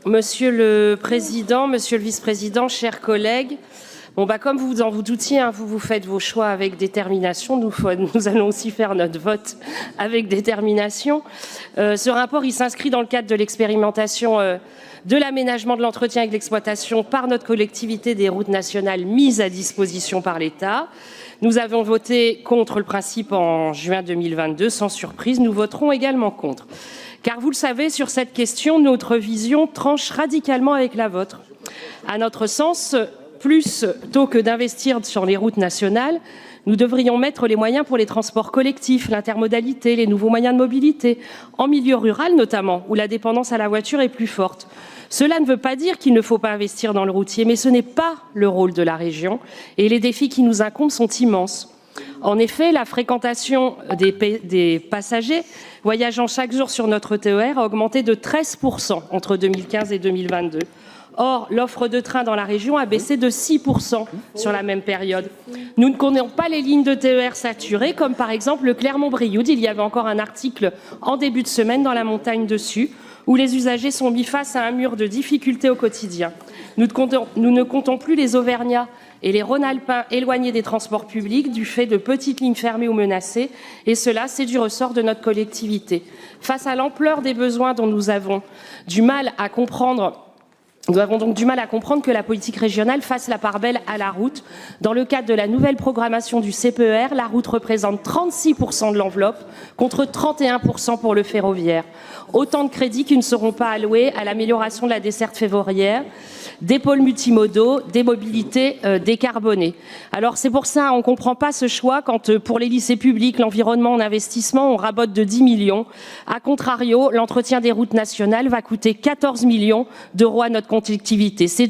Monsieur le Président, Monsieur le Vice-président, chers collègues, comme vous en vous doutiez, vous faites vos choix avec détermination. Nous allons aussi faire notre vote avec détermination. Ce rapport, il s'inscrit dans le cadre de l'expérimentation de l'aménagement, de l'entretien et de l'exploitation par notre collectivité des routes nationales mises à disposition par l'État. Nous avons voté contre le principe en juin 2022. Sans surprise, nous voterons également contre. Car vous le savez, sur cette question, notre vision tranche radicalement avec la vôtre. À notre sens, plutôt que d'investir sur les routes nationales, nous devrions mettre les moyens pour les transports collectifs, l'intermodalité, les nouveaux moyens de mobilité, en milieu rural notamment, où la dépendance à la voiture est plus forte. Cela ne veut pas dire qu'il ne faut pas investir dans le routier, mais ce n'est pas le rôle de la région et les défis qui nous incombent sont immenses. En effet, la fréquentation des passagers voyageant chaque jour sur notre TER a augmenté de 13% entre 2015 et 2022. Or, l'offre de train dans la région a baissé de 6% sur la même période. Nous ne connaissons pas les lignes de TER saturées, comme par exemple le Clermont-Brioude. Il y avait encore un article en début de semaine dans La Montagne dessus, où les usagers sont mis face à un mur de difficultés au quotidien. Nous ne comptons plus les Auvergnats et les Rhône-Alpins éloignés des transports publics du fait de petites lignes fermées ou menacées, et cela, c'est du ressort de notre collectivité. Face à l'ampleur des besoins dont nous avons donc du mal à comprendre que la politique régionale fasse la part belle à la route. Dans le cadre de la nouvelle programmation du CPER, la route représente 36% de l'enveloppe, contre 31% pour le ferroviaire. Autant de crédits qui ne seront pas alloués à l'amélioration de la desserte ferroviaire, des pôles multimodaux, des mobilités décarbonées. Alors c'est pour ça, on ne comprend pas ce choix quand pour les lycées publics, l'environnement en investissement, on rabote de 10 millions. A contrario, l'entretien des routes nationales va coûter 14 millions d'euros à notre collectivité. C'est